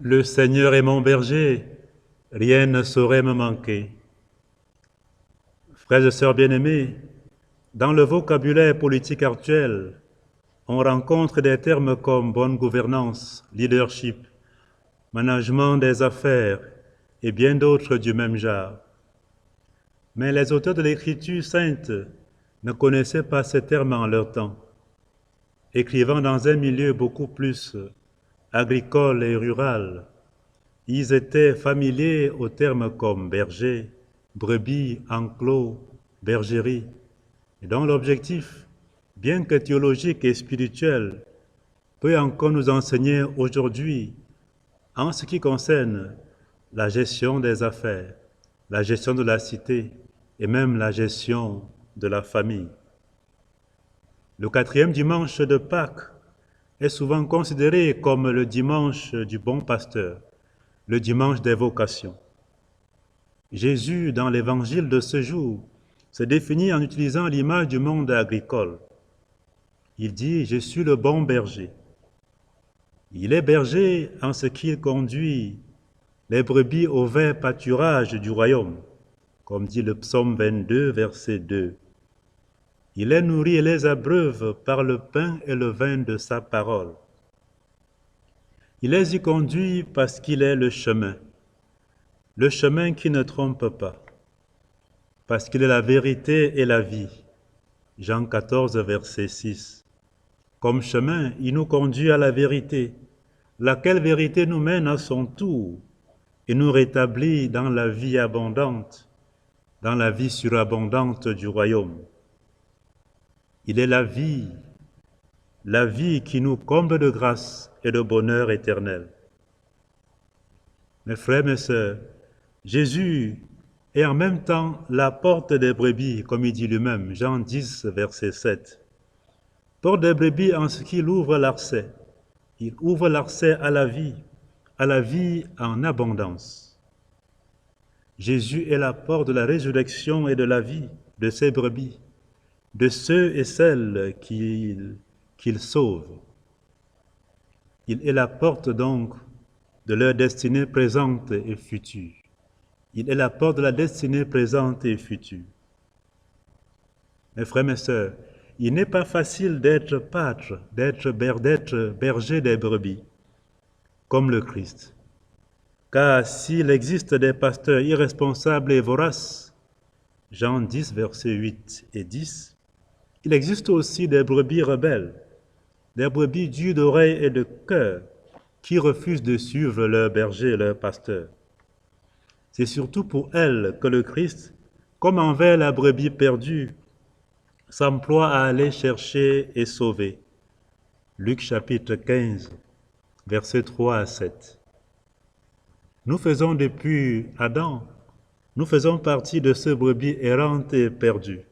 Le Seigneur est mon berger, rien ne saurait me manquer. Frères et sœurs bien-aimés, dans le vocabulaire politique actuel, on rencontre des termes comme bonne gouvernance, leadership, management des affaires et bien d'autres du même genre. Mais les auteurs de l'Écriture sainte ne connaissaient pas ces termes en leur temps. Écrivant dans un milieu beaucoup plus agricole et rural, ils étaient familiers aux termes comme berger, brebis, enclos, bergerie, et dont l'objectif, bien que théologique et spirituel, peut encore nous enseigner aujourd'hui en ce qui concerne la gestion des affaires, la gestion de la cité et même la gestion de la famille. Le quatrième dimanche de Pâques est souvent considéré comme le dimanche du bon pasteur, le dimanche des vocations. Jésus, dans l'évangile de ce jour, se définit en utilisant l'image du monde agricole. Il dit « Je suis le bon berger ». Il est berger en ce qu'il conduit les brebis au vert pâturage du royaume, comme dit le psaume 22, verset 2. Il les nourrit et les abreuve par le pain et le vin de sa parole. Il les y conduit parce qu'il est le chemin qui ne trompe pas, parce qu'il est la vérité et la vie. Jean 14, verset 6. Comme chemin, il nous conduit à la vérité, laquelle vérité nous mène à son tour et nous rétablit dans la vie abondante, dans la vie surabondante du royaume. Il est la vie qui nous comble de grâce et de bonheur éternel. Mes frères, mes sœurs, Jésus est en même temps la porte des brebis, comme il dit lui-même, Jean 10, verset 7. Porte des brebis en ce qu'il ouvre l'accès. Il ouvre l'accès à la vie en abondance. Jésus est la porte de la résurrection et de la vie de ses brebis, de ceux et celles qu'il sauve. Il est la porte donc de leur destinée présente et future. Il est la porte de la destinée présente et future. Mes frères, mes sœurs, il n'est pas facile d'être pâtre, d'être berger des brebis, comme le Christ. Car s'il existe des pasteurs irresponsables et voraces, Jean 10, versets 8 et 10, il existe aussi des brebis rebelles, des brebis dures d'oreille et de cœur, qui refusent de suivre leur berger et leur pasteur. C'est surtout pour elles que le Christ, comme envers la brebis perdue, s'emploie à aller chercher et sauver. Luc chapitre 15, versets 3 à 7. Nous faisons depuis Adam, nous faisons partie de ces brebis errantes et perdues.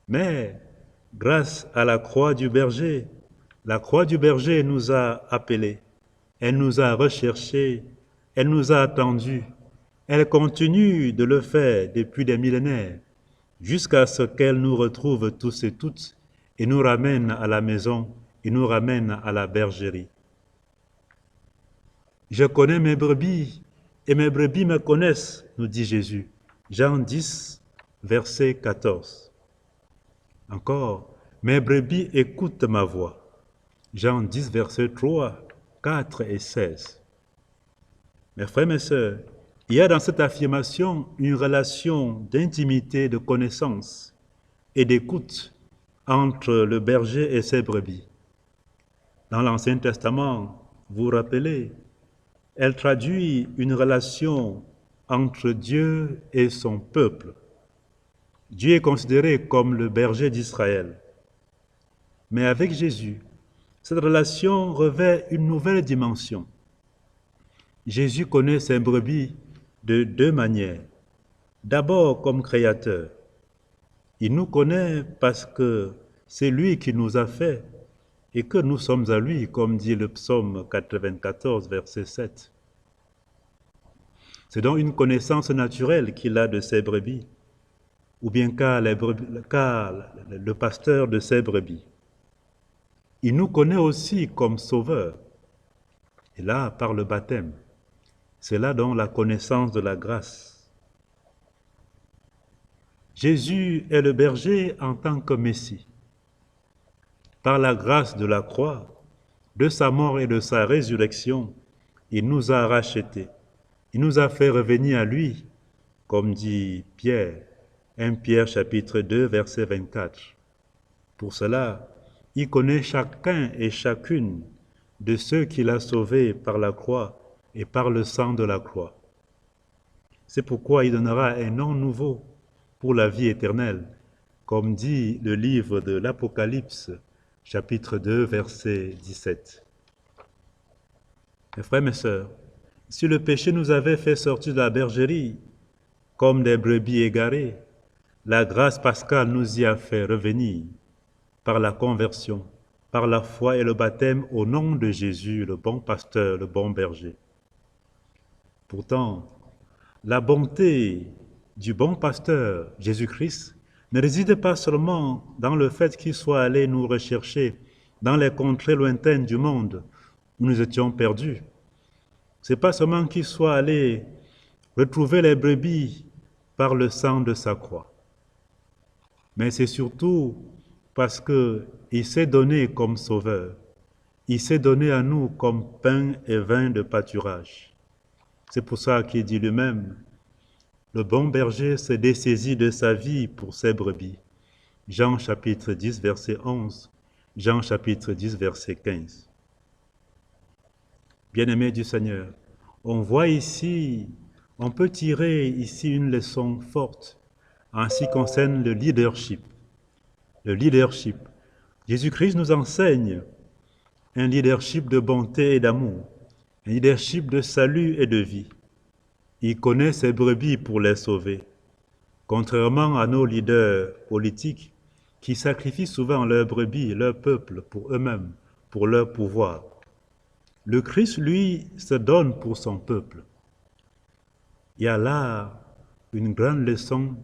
Mais, grâce à la croix du berger nous a appelés, elle nous a recherchés, elle nous a attendus, elle continue de le faire depuis des millénaires, jusqu'à ce qu'elle nous retrouve tous et toutes et nous ramène à la maison et nous ramène à la bergerie. Je connais mes brebis et mes brebis me connaissent, nous dit Jésus. Jean 10, verset 14. Encore, mes brebis écoutent ma voix. Jean 10, verset 3, 4 et 16. Mes frères, mes sœurs, il y a dans cette affirmation une relation d'intimité, de connaissance et d'écoute entre le berger et ses brebis. Dans l'Ancien Testament, vous vous rappelez, elle traduit une relation entre Dieu et son peuple. Dieu est considéré comme le berger d'Israël. Mais avec Jésus, cette relation revêt une nouvelle dimension. Jésus connaît ses brebis de deux manières. D'abord comme créateur. Il nous connaît parce que c'est lui qui nous a fait et que nous sommes à lui, comme dit le psaume 94, verset 7. C'est donc une connaissance naturelle qu'il a de ses brebis, ou bien car le pasteur de ses brebis. Il nous connaît aussi comme sauveur. Et là, par le baptême, c'est là donc la connaissance de la grâce. Jésus est le berger en tant que Messie. Par la grâce de la croix, de sa mort et de sa résurrection, il nous a rachetés. Il nous a fait revenir à lui, comme dit Pierre, 1 Pierre chapitre 2, verset 24. Pour cela, il connaît chacun et chacune de ceux qu'il a sauvés par la croix et par le sang de la croix. C'est pourquoi il donnera un nom nouveau pour la vie éternelle, comme dit le livre de l'Apocalypse, chapitre 2, verset 17. Mes frères, mes sœurs, si le péché nous avait fait sortir de la bergerie, comme des brebis égarées, la grâce pascale nous y a fait revenir par la conversion, par la foi et le baptême au nom de Jésus, le bon pasteur, le bon berger. Pourtant, la bonté du bon pasteur, Jésus-Christ, ne réside pas seulement dans le fait qu'il soit allé nous rechercher dans les contrées lointaines du monde où nous étions perdus. C'est pas seulement qu'il soit allé retrouver les brebis par le sang de sa croix, mais c'est surtout parce qu'il s'est donné comme sauveur. Il s'est donné à nous comme pain et vin de pâturage. C'est pour ça qu'il dit lui-même, le bon berger se dessaisit de sa vie pour ses brebis. Jean chapitre 10, verset 11, Jean chapitre 10, verset 15. Bien-aimés du Seigneur, on voit ici, on peut tirer ici une leçon forte en ce qui concerne le leadership. Le leadership. Jésus-Christ nous enseigne un leadership de bonté et d'amour, un leadership de salut et de vie. Il connaît ses brebis pour les sauver, contrairement à nos leaders politiques qui sacrifient souvent leurs brebis, leur peuple pour eux-mêmes, pour leur pouvoir. Le Christ, lui, se donne pour son peuple. Il y a là une grande leçon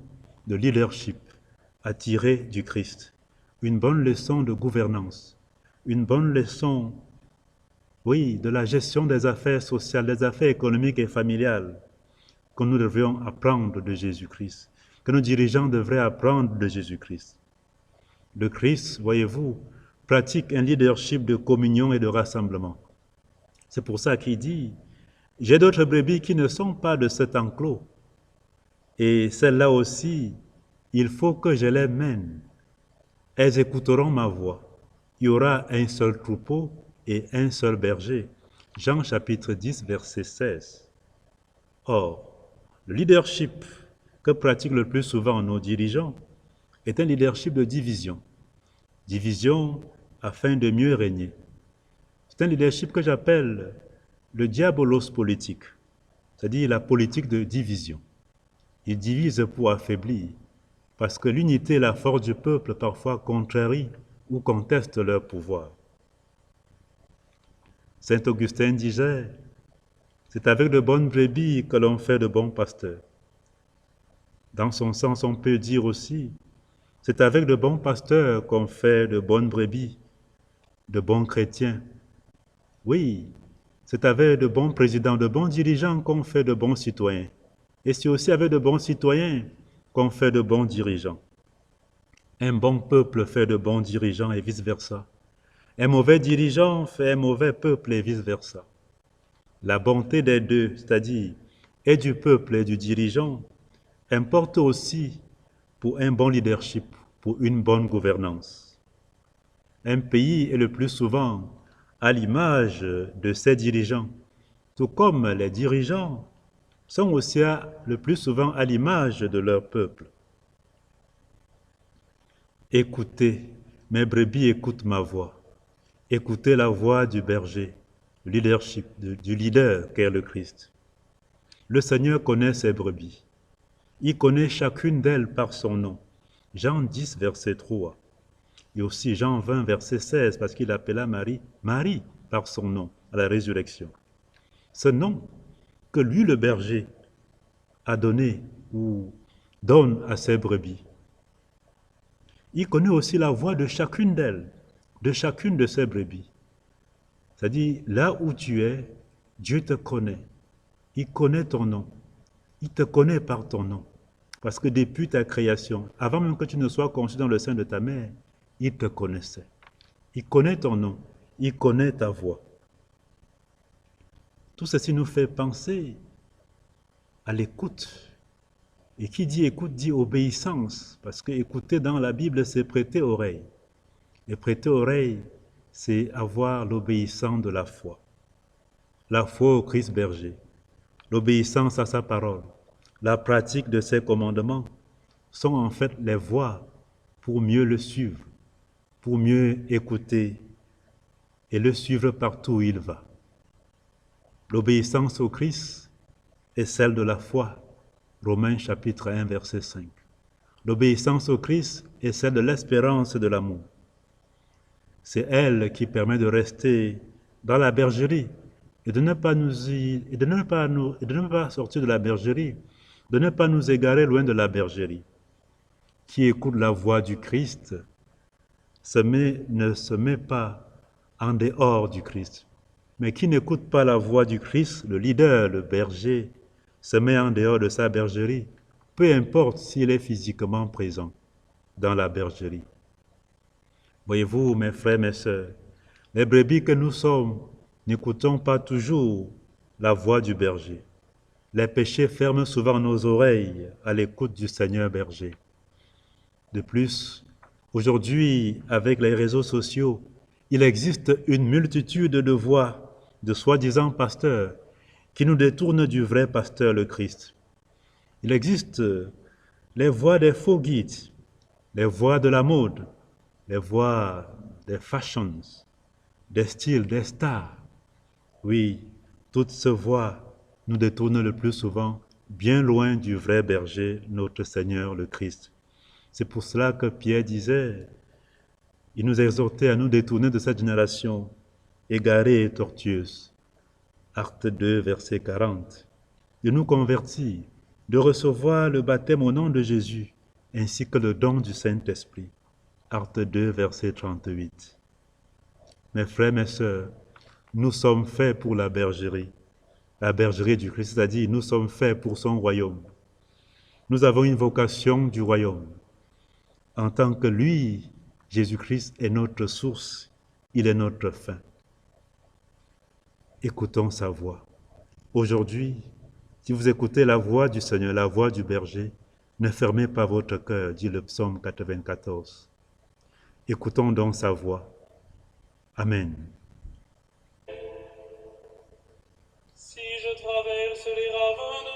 de leadership à tirer du Christ, une bonne leçon de gouvernance, une bonne leçon, oui, de la gestion des affaires sociales, des affaires économiques et familiales que nous devrions apprendre de Jésus-Christ, que nos dirigeants devraient apprendre de Jésus-Christ. Le Christ, voyez-vous, pratique un leadership de communion et de rassemblement. C'est pour ça qu'il dit, j'ai d'autres brebis qui ne sont pas de cet enclos. Et celles-là aussi, il faut que je les mène. Elles écouteront ma voix. Il y aura un seul troupeau et un seul berger. Jean chapitre 10, verset 16. Or, le leadership que pratiquent le plus souvent nos dirigeants est un leadership de division. Division afin de mieux régner. C'est un leadership que j'appelle le diabolos politique, c'est-à-dire la politique de division. Ils divisent pour affaiblir, parce que l'unité et la force du peuple parfois contrarient ou contestent leur pouvoir. Saint Augustin disait, c'est avec de bonnes brebis que l'on fait de bons pasteurs. Dans son sens, on peut dire aussi, c'est avec de bons pasteurs qu'on fait de bonnes brebis, de bons chrétiens. Oui, c'est avec de bons présidents, de bons dirigeants qu'on fait de bons citoyens. Et c'est aussi avec de bons citoyens qu'on fait de bons dirigeants. Un bon peuple fait de bons dirigeants et vice-versa. Un mauvais dirigeant fait un mauvais peuple et vice-versa. La bonté des deux, c'est-à-dire et du peuple et du dirigeant, importe aussi pour un bon leadership, pour une bonne gouvernance. Un pays est le plus souvent à l'image de ses dirigeants, tout comme les dirigeants sont aussi le plus souvent à l'image de leur peuple. Écoutez, mes brebis écoutent ma voix. Écoutez la voix du berger, le leadership, du leader qu'est le Christ. Le Seigneur connaît ses brebis. Il connaît chacune d'elles par son nom. Jean 10, verset 3. Et aussi Jean 20, verset 16, parce qu'il appela Marie, Marie par son nom, à la résurrection. Ce nom que lui, le berger, a donné ou donne à ses brebis. Il connaît aussi la voix de chacune d'elles, de chacune de ses brebis. C'est-à-dire, là où tu es, Dieu te connaît. Il connaît ton nom. Il te connaît par ton nom. Parce que depuis ta création, avant même que tu ne sois conçu dans le sein de ta mère, il te connaissait. Il connaît ton nom. Il connaît ta voix. Tout ceci nous fait penser à l'écoute. Et qui dit écoute dit obéissance. Parce que écouter dans la Bible, c'est prêter oreille. Et prêter oreille, c'est avoir l'obéissance de la foi. La foi au Christ berger. L'obéissance à sa parole. La pratique de ses commandements sont en fait les voies pour mieux le suivre, pour mieux écouter et le suivre partout où il va. L'obéissance au Christ est celle de la foi. Romains chapitre 1, verset 5. L'obéissance au Christ est celle de l'espérance et de l'amour. C'est elle qui permet de rester dans la bergerie et de ne pas sortir de la bergerie, de ne pas nous égarer loin de la bergerie. Qui écoute la voix du Christ ne se met pas en dehors du Christ. Mais qui n'écoute pas la voix du Christ, le leader, le berger, se met en dehors de sa bergerie, peu importe s'il est physiquement présent dans la bergerie. Voyez-vous, mes frères, mes sœurs, les brebis que nous sommes, n'écoutons pas toujours la voix du berger. Les péchés ferment souvent nos oreilles à l'écoute du Seigneur berger. De plus, aujourd'hui, avec les réseaux sociaux, il existe une multitude de voix de soi-disant pasteurs qui nous détournent du vrai pasteur, le Christ. Il existe les voix des faux guides, les voix de la mode, les voix des fashions, des styles, des stars. Oui, toutes ces voix nous détournent le plus souvent bien loin du vrai berger, notre Seigneur, le Christ. C'est pour cela que Pierre disait, il nous exhortait à nous détourner de cette génération égarée et tortueuse. Acte 2, verset 40. De nous convertir, de recevoir le baptême au nom de Jésus, ainsi que le don du Saint-Esprit. Acte 2, verset 38. Mes frères, mes sœurs, nous sommes faits pour la bergerie du Christ, c'est-à-dire nous sommes faits pour son royaume. Nous avons une vocation du royaume. En tant que lui, Jésus-Christ est notre source, il est notre fin. Écoutons sa voix. Aujourd'hui, si vous écoutez la voix du Seigneur, la voix du berger, ne fermez pas votre cœur, dit le psaume 94. Écoutons donc sa voix. Amen. Si je traverse les ravins de